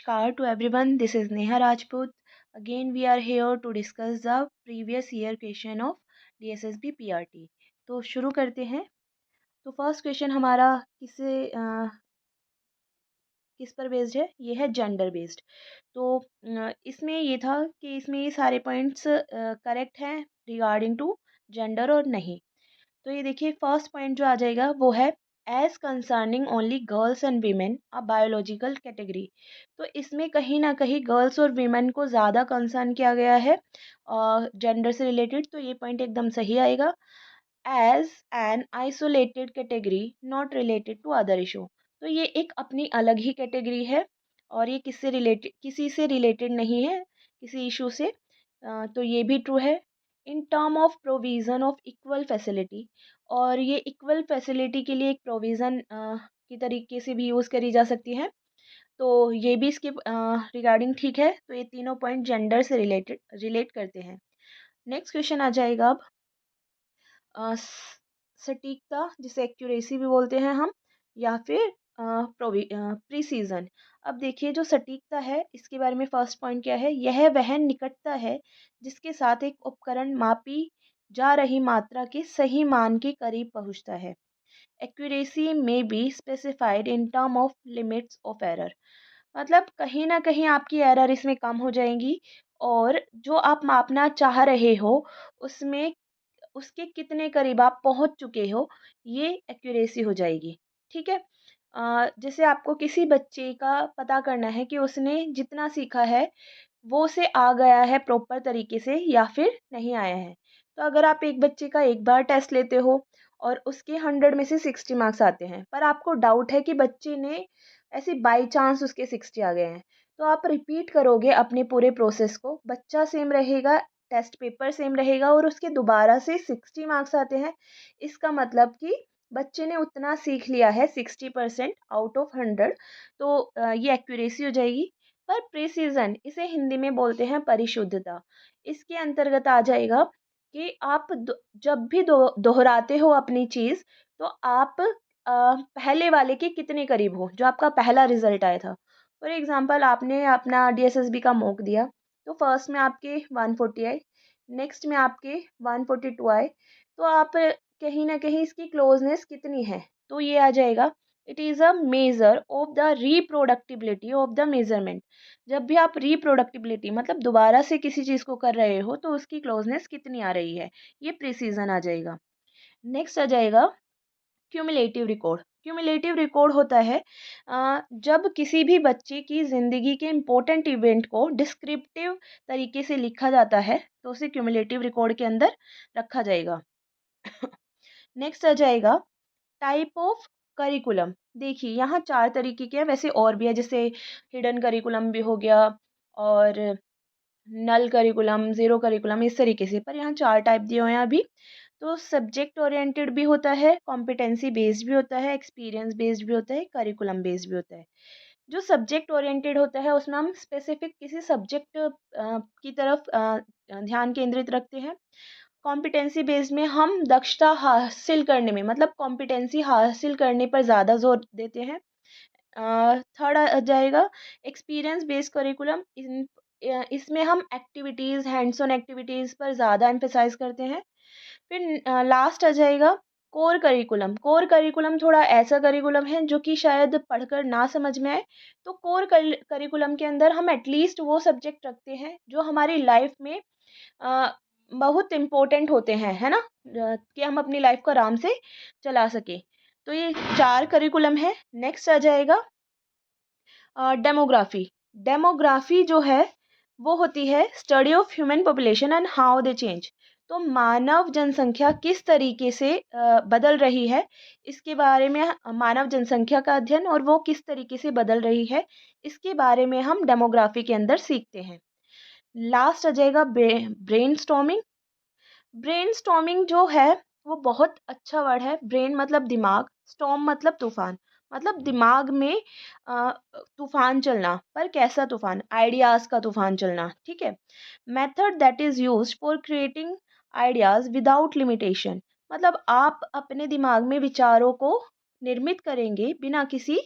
Namaskar to everyone. This is Neha Rajput. Again, we are here to discuss the previous year question of DSSB PRT. तो शुरू करते हैं. तो first question हमारा किस पर बेस्ड है? ये है जेंडर बेस्ड. तो इसमें ये था कि इसमें ये सारे पॉइंट्स करेक्ट हैं रिगार्डिंग टू जेंडर और नहीं. तो ये देखिए फर्स्ट पॉइंट जो आ जाएगा वो है as concerning only girls and women uh biological category. तो इसमें कहीं ना कहीं गर्ल्स और वीमेन को ज़्यादा कंसर्न किया गया है जेंडर से रिलेटेड. तो ये पॉइंट एकदम सही आएगा. As an isolated category not related to other issue. तो ये एक अपनी अलग ही कैटेगरी है और ये किसी से रिलेटेड नहीं है किसी इशू से. तो ये भी ट्रू है. In term of provision of equal facility. और ये इक्वल फैसिलिटी के लिए एक प्रोविज़न की तरीके से भी यूज़ करी जा सकती है. तो ये भी इसके रिगार्डिंग ठीक है. तो ये तीनों पॉइंट जेंडर से रिलेट करते हैं. नेक्स्ट क्वेश्चन आ जाएगा अब सटीकता, जिसे एक्यूरेसी भी बोलते हैं हम, या फिर प्रीसीजन. अब देखिए जो सटीकता है इसके बारे में फर्स्ट पॉइंट क्या है? यह वह निकटता है जिसके साथ एक उपकरण मापी जा रही मात्रा के सही मान के करीब पहुंचता है. एक्यूरेसी में be specified in term of limits of error. मतलब कहीं ना कहीं आपकी एरर इसमें कम हो जाएंगी और जो आप मापना चाह रहे हो उसमें उसके कितने करीब आप पहुंच चुके हो ये एक्यूरेसी हो जाएगी. ठीक है. जैसे आपको किसी बच्चे का पता करना है कि उसने जितना सीखा है वो उसे आ गया है प्रॉपर तरीके से या फिर नहीं आया है. तो अगर आप एक बच्चे का एक बार टेस्ट लेते हो और उसके 100 में से 60 मार्क्स आते हैं पर आपको डाउट है कि बच्चे ने ऐसे बाई चांस उसके 60 आ गए हैं, तो आप रिपीट करोगे अपने पूरे प्रोसेस को. बच्चा सेम रहेगा, टेस्ट पेपर सेम रहेगा और उसके दोबारा से 60 मार्क्स आते हैं. इसका मतलब कि बच्चे ने उतना सीख लिया है 60% आउट ऑफ 100. तो ये एक्यूरेसी हो जाएगी. पर प्रिसीजन इसे हिंदी में बोलते हैं परिशुद्धता. इसके अंतर्गत आ जाएगा कि आप जब भी दोहराते हो अपनी चीज़ तो आप पहले वाले के कितने करीब हो जो आपका पहला रिजल्ट आया था. फॉर एग्जांपल आपने अपना डीएसएसबी का मॉक दिया तो फर्स्ट में आपके 140 आए, नेक्स्ट में आपके 142 आए. तो आप कहीं ना कहीं इसकी क्लोजनेस कितनी है? तो ये आ जाएगा it is a measure of the reproductibility of the measurement. जब भी आप रिप्रोडक्टिबिलिटी मतलब दोबारा से किसी चीज़ को कर रहे हो तो उसकी क्लोजनेस कितनी आ रही है, ये प्रिसीजन आ जाएगा. नेक्स्ट आ जाएगा क्यूमुलेटिव रिकॉर्ड. क्यूमुलेटिव रिकॉर्ड होता है जब किसी भी बच्चे की ज़िंदगी के इम्पोर्टेंट इवेंट को डिस्क्रिप्टिव तरीके से लिखा जाता है तो उसे क्यूमुलेटिव रिकॉर्ड के अंदर रखा जाएगा. नेक्स्ट आ जाएगा टाइप ऑफ करिकुलम. देखिए यहाँ 4 तरीके के हैं, वैसे और भी है जैसे हिडन करिकुलम भी हो गया और नल करिकुलम, ज़ीरो करिकुलम, इस तरीके से. पर यहाँ 4 टाइप दिए हुए हैं अभी. तो सब्जेक्ट ओरिएंटेड भी होता है, कॉम्पिटेंसी बेस्ड भी होता है, एक्सपीरियंस बेस्ड भी होता है, करिकुलम बेस्ड भी होता है. जो सब्जेक्ट ओरिएंटेड होता है उसमें हम स्पेसिफिक किसी सब्जेक्ट की तरफ ध्यान केंद्रित रखते हैं. कॉम्पिटेंसी बेस्ड में हम दक्षता हासिल करने में मतलब कॉम्पिटेंसी हासिल करने पर ज़्यादा जोर देते हैं. थर्ड आ जाएगा एक्सपीरियंस बेस्ड करिकुलम. इसमें हम एक्टिविटीज़ हैंड्स ऑन एक्टिविटीज़ पर ज़्यादा एम्फेसाइज करते हैं. फिर लास्ट आ जाएगा कोर करिकुलम. कोर करिकुलम थोड़ा ऐसा करिकुलम है जो कि शायद पढ़कर ना समझ में आए. तो कोर करिकुलम के अंदर हम एटलीस्ट वो सब्जेक्ट रखते हैं जो हमारी लाइफ में अ, बहुत इम्पोर्टेंट होते हैं, है ना, कि हम अपनी लाइफ को आराम से चला सके. तो ये 4 करिकुलम है. नेक्स्ट आ जाएगा डेमोग्राफी. डेमोग्राफी जो है वो होती है study of human population and how they change. तो मानव जनसंख्या किस तरीके से बदल रही है इसके बारे में, मानव जनसंख्या का अध्ययन और वो किस तरीके से बदल रही है इसके बारे में हम डेमोग्राफी के अंदर सीखते हैं. लास्ट आ जाएगा ब्रेन स्टॉर्मिंग. ब्रेन स्टॉर्मिंग जो है वो बहुत अच्छा वर्ड है. ब्रेन मतलब दिमाग, स्टॉर्म मतलब तूफान. मतलब दिमाग में तूफान चलना. पर कैसा तूफान? आइडियाज का तूफान चलना. ठीक है. Method that is used for creating ideas without limitation. मतलब आप अपने दिमाग में विचारों को निर्मित करेंगे बिना किसी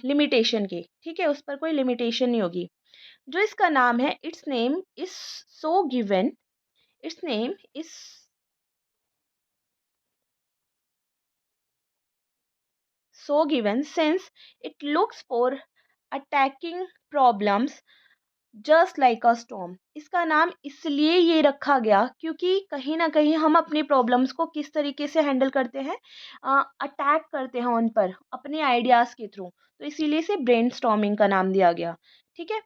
लिमिटेशन के, ठीक है, उस पर कोई लिमिटेशन नहीं होगी। जो इसका नाम है, it's name is so given, it's name is so given since it looks for attacking problems just like a storm. इसका नाम इसलिए ये रखा गया क्योंकि कहीं ना कहीं हम अपनी प्रॉब्लम्स को किस तरीके से हैंडल करते हैं, अटैक करते हैं उन पर अपने आइडियाज़ के थ्रू, तो इसीलिए इसे ब्रेन स्टॉर्मिंग का नाम दिया गया। ठीक है,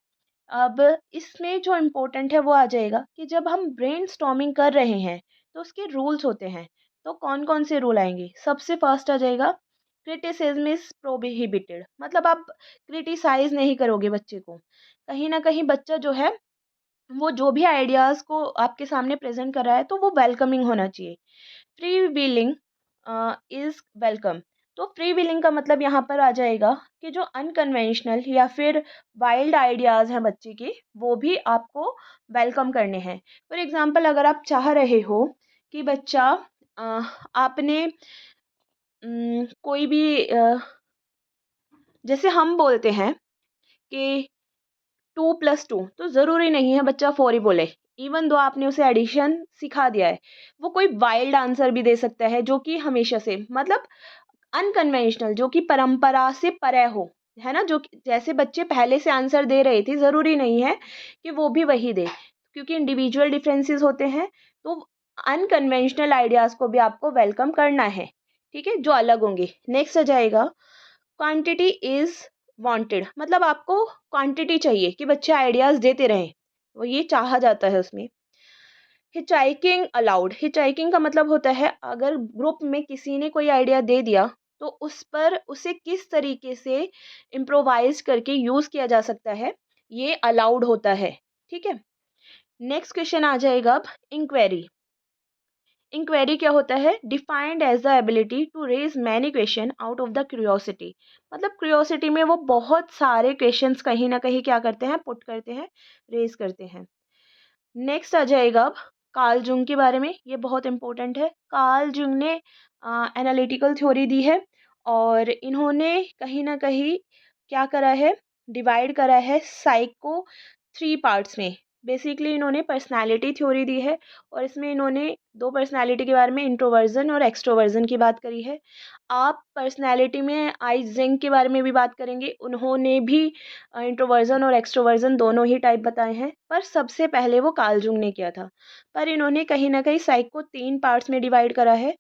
अब इसमें जो इम्पोर्टेंट है वो आ जाएगा कि जब हम ब्रेन स्टॉर्मिंग कर रहे हैं तो उसके रूल्स होते हैं। तो कौन कौन से रूल आएंगे? सबसे फर्स्ट आ जाएगा क्रिटिसिज्म इज प्रोहिबिटेड, मतलब आप क्रिटिसाइज नहीं करोगे बच्चे को। कहीं ना कहीं बच्चा जो है वो जो भी आइडियाज़ को आपके सामने प्रेजेंट कर रहा है तो वो वेलकमिंग होना चाहिए। Free willing is welcome. तो फ्री विलिंग का मतलब यहाँ पर आ जाएगा कि जो अनकन्वेंशनल या फिर वाइल्ड आइडियाज़ हैं बच्चे के, वो भी आपको वेलकम करने हैं। फॉर एग्जांपल, अगर आप चाह रहे हो कि बच्चा आपने कोई भी जैसे हम बोलते हैं कि 2+2, तो ज़रूरी नहीं है बच्चा 4 ही बोले। इवन दो आपने उसे एडिशन सिखा दिया है, वो कोई वाइल्ड आंसर भी दे सकता है जो कि हमेशा से, मतलब अनकन्वेंशनल, जो कि परंपरा से परे हो, है ना, जो जैसे बच्चे पहले से आंसर दे रहे थे, ज़रूरी नहीं है कि वो भी वही दे, क्योंकि इंडिविजुअल डिफरेंसेस होते हैं। तो अनकन्वेंशनल आइडियाज़ को भी आपको वेलकम करना है, ठीक है, जो अलग होंगे। नेक्स्ट आ जाएगा क्वांटिटी इज वांटेड, मतलब आपको क्वांटिटी चाहिए कि बच्चे आइडियाज़ देते रहें, वो ये चाहा जाता है उसमें। हिचाइकिंग अलाउड, हिचाइकिंग का मतलब होता है अगर ग्रुप में किसी ने कोई आइडिया दे दिया तो उस पर उसे किस तरीके से इम्प्रोवाइज करके यूज़ किया जा सकता है, ये अलाउड होता है। ठीक है, नेक्स्ट क्वेश्चन आ जाएगा अब इंक्वायरी। इंक्वायरी क्या होता है? Defined as the ability to raise many question out of the curiosity, मतलब क्यूरियोसिटी में वो बहुत सारे क्वेश्चंस कहीं ना कहीं क्या करते हैं, पुट करते हैं, रेज करते हैं। नेक्स्ट आ जाएगा अब कार्ल जुंग के बारे में, ये बहुत इंपॉर्टेंट है। कार्ल जुंग ने एनालिटिकल थ्योरी दी है और इन्होंने कहीं ना कहीं क्या करा है, डिवाइड करा है साइको 3 पार्ट्स में। बेसिकली इन्होंने पर्सनालिटी थ्योरी दी है और इसमें इन्होंने 2 पर्सनालिटी के बारे में, इंट्रोवर्जन और एक्सट्रोवर्जन की बात करी है। आप पर्सनालिटी में आइजेंग के बारे में भी बात करेंगे, उन्होंने भी इंट्रोवर्जन और एक्सट्रोवर्जन दोनों ही टाइप बताए हैं, पर सबसे पहले वो कार्ल जुंग ने किया था। पर इन्होंने कहीं ना कहीं साइक को 3 पार्ट्स में डिवाइड करा है।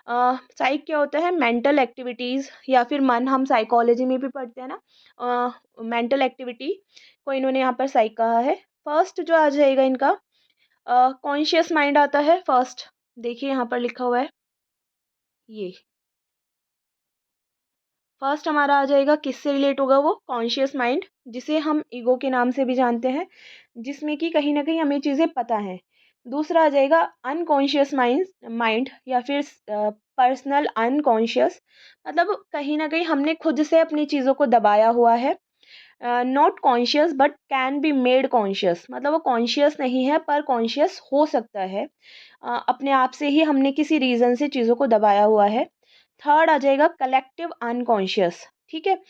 साइक क्या होता है? मेंटल एक्टिविटीज़ या फिर मन, हम साइकोलॉजी में भी पढ़ते हैं ना, मेंटल एक्टिविटी को इन्होंने यहाँ पर साइक कहा है। फर्स्ट जो आ जाएगा इनका कॉन्शियस माइंड आता है फर्स्ट, देखिए यहाँ पर लिखा हुआ है, ये फर्स्ट हमारा आ जाएगा, किससे रिलेट होगा वो? कॉन्शियस माइंड, जिसे हम ईगो के नाम से भी जानते हैं, जिसमें कि कहीं ना कहीं हमें चीज़ें पता हैं। दूसरा आ जाएगा अनकॉन्शियस माइंड माइंड या फिर पर्सनल अनकॉन्शियस, मतलब कहीं ना कहीं हमने खुद से अपनी चीज़ों को दबाया हुआ है। Not conscious but can be made conscious, मतलब वो कॉन्शियस नहीं है पर कॉन्शियस हो सकता है, अपने आप से ही हमने किसी रीज़न से चीज़ों को दबाया हुआ है। थर्ड आ जाएगा कलेक्टिव अनकॉन्शियस, ठीक है,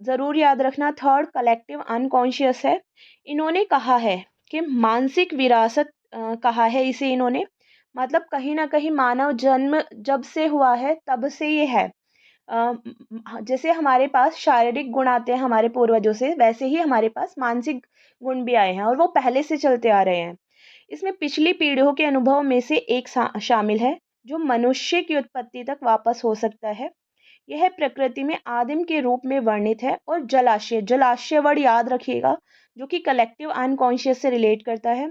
ज़रूर याद रखना, थर्ड कलेक्टिव अनकॉन्शियस है। इन्होंने कहा है कि मानसिक विरासत, कहा है इसे इन्होंने, मतलब कहीं ना कहीं मानव जन्म जब से हुआ है तब से ये है। जैसे हमारे पास शारीरिक गुण आते हैं हमारे पूर्वजों से, वैसे ही हमारे पास मानसिक गुण भी आए हैं और वो पहले से चलते आ रहे हैं। इसमें पिछली पीढ़ियों के अनुभव में से एक शामिल है जो मनुष्य की उत्पत्ति तक वापस हो सकता है। यह प्रकृति में आदिम के रूप में वर्णित है। और जलाशय, जलाशय वर्ड याद रखिएगा, जो कि कलेक्टिव अनकॉन्शियस से रिलेट करता है,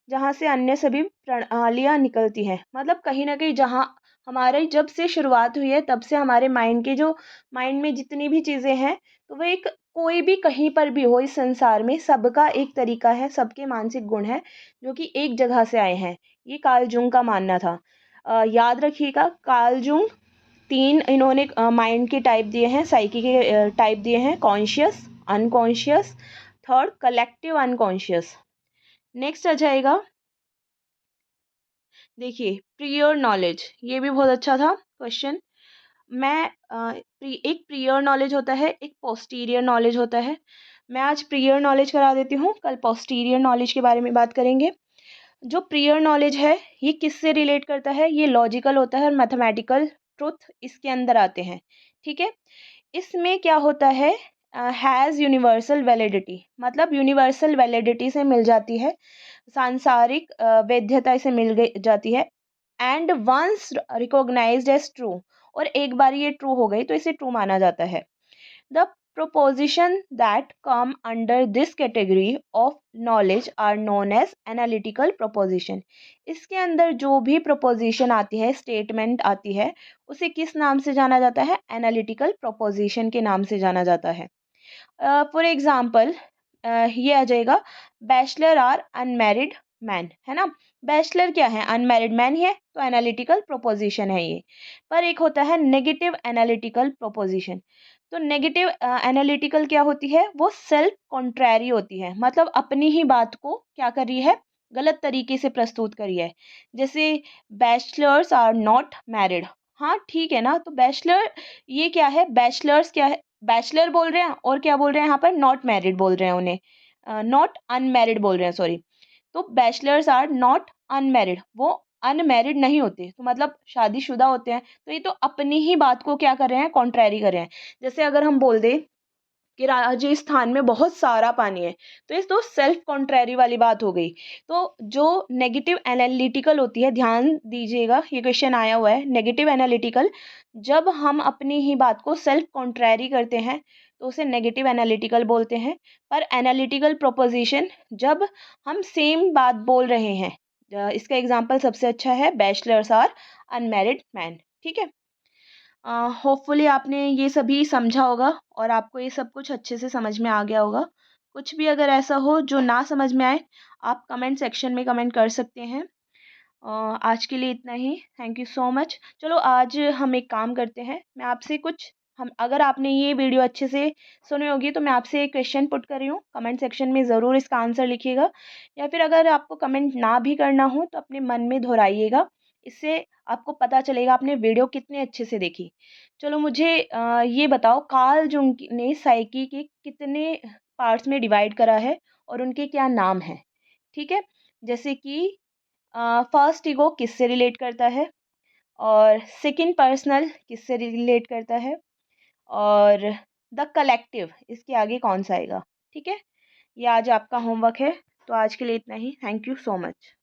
जहाँ से अन्य सभी प्रणालियाँ निकलती हैं, मतलब कहीं ना कहीं जहाँ हमारे जब से शुरुआत हुई है तब से हमारे माइंड में जितनी भी चीज़ें हैं, तो वो एक कोई भी कहीं पर भी हो इस संसार में, सबका एक तरीका है, सबके मानसिक गुण हैं जो कि एक जगह से आए हैं। ये कार्ल जुंग का मानना था। याद रखिएगा, कार्ल जुंग 3 इन्होंने माइंड के टाइप दिए हैं, साइकी के टाइप दिए हैं, conscious, unconscious, third collective unconscious. Next आ जाएगा, देखिए, प्रियर नॉलेज, ये भी बहुत अच्छा था क्वेश्चन। एक प्रियर नॉलेज होता है, एक पोस्टीरियर नॉलेज होता है। मैं आज प्रियर नॉलेज करा देती हूँ, कल पोस्टीरियर नॉलेज के बारे में बात करेंगे। जो प्रियर नॉलेज है ये किससे रिलेट करता है, ये लॉजिकल होता है और मैथमेटिकल ट्रुथ इसके अंदर आते हैं। ठीक है, इसमें क्या होता है, हैज़ यूनिवर्सल वैलिडिटी, मतलब यूनिवर्सल वैलिडिटी से मिल जाती है, सांसारिक वैधता से मिल गई जाती है। And once recognized as true, और एक बार ये ट्रू हो गई तो इसे ट्रू माना जाता है। The proposition that come under this category of knowledge are known as analytical proposition। इसके अंदर जो भी proposition आती है, statement आती है, उसे किस नाम से जाना जाता है, analytical proposition के नाम से जाना जाता है। फॉर एग्जाम्पल ये आ जाएगा, बैचलर आर अनमैरिड मैन, है ना। बैचलर क्या है, अनमैरिड मैन ही है, तो एनालिटिकल प्रोपोजिशन है ये। पर एक होता है नेगेटिव एनालिटिकल प्रोपोजिशन। तो नेगेटिव एनालिटिकल क्या होती है, वो सेल्फ कॉन्ट्रैरी होती है, मतलब अपनी ही बात को क्या कर रही है, गलत तरीके से प्रस्तुत करी है। जैसे बैचलर्स आर नॉट मैरिड, हाँ ठीक है ना, तो बैचलर ये क्या है, बैचलर्स क्या है, बैचलर बोल रहे हैं और क्या बोल रहे हैं यहाँ पर, नॉट मैरिड बोल रहे हैं उन्हें, नॉट अनमैरिड बोल रहे हैं, सॉरी। तो बैचलर्स आर नॉट अनमैरिड, वो अनमैरिड नहीं होते, तो मतलब शादीशुदा होते हैं। तो ये तो अपनी ही बात को क्या कर रहे हैं, कॉन्ट्रैरी कर रहे हैं। जैसे अगर हम बोल दें कि राजस्थान में बहुत सारा पानी है, तो ये तो सेल्फ कॉन्ट्रैरी वाली बात हो गई। तो जो नेगेटिव एनालिटिकल होती है, ध्यान दीजिएगा ये क्वेश्चन आया हुआ है, नेगेटिव एनालिटिकल, जब हम अपनी ही बात को सेल्फ कॉन्ट्रैरी करते हैं तो उसे नेगेटिव एनालिटिकल बोलते हैं। पर एनालिटिकल प्रोपोजिशन जब हम सेम बात बोल रहे हैं, इसका एग्जाम्पल सबसे अच्छा है बैचलर्स आर अनमैरिड मैन। ठीक है, होपफुली आपने ये सभी समझा होगा और आपको ये सब कुछ अच्छे से समझ में आ गया होगा। कुछ भी अगर ऐसा हो जो ना समझ में आए, आप कमेंट सेक्शन में कमेंट कर सकते हैं। आज के लिए इतना ही, थैंक यू सो मच। चलो आज हम एक काम करते हैं, मैं आपसे कुछ, हम अगर आपने ये वीडियो अच्छे से सुनी होगी तो मैं आपसे एक क्वेश्चन पुट कर रही हूँ, कमेंट सेक्शन में ज़रूर इसका आंसर लिखिएगा, या फिर अगर आपको कमेंट ना भी करना हो तो अपने मन में दोहराइएगा, इससे आपको पता चलेगा आपने वीडियो कितने अच्छे से देखी। चलो मुझे ये बताओ, कार्ल जुंग ने साइकी के कितने पार्ट्स में डिवाइड करा है और उनके क्या नाम हैं। ठीक है, जैसे कि फर्स्ट ईगो किससे रिलेट करता है, और सेकंड पर्सनल किससे रिलेट करता है, और द कलेक्टिव इसके आगे कौन सा आएगा। ठीक है, ये आज आपका होमवर्क है, तो आज के लिए इतना ही, थैंक यू सो मच।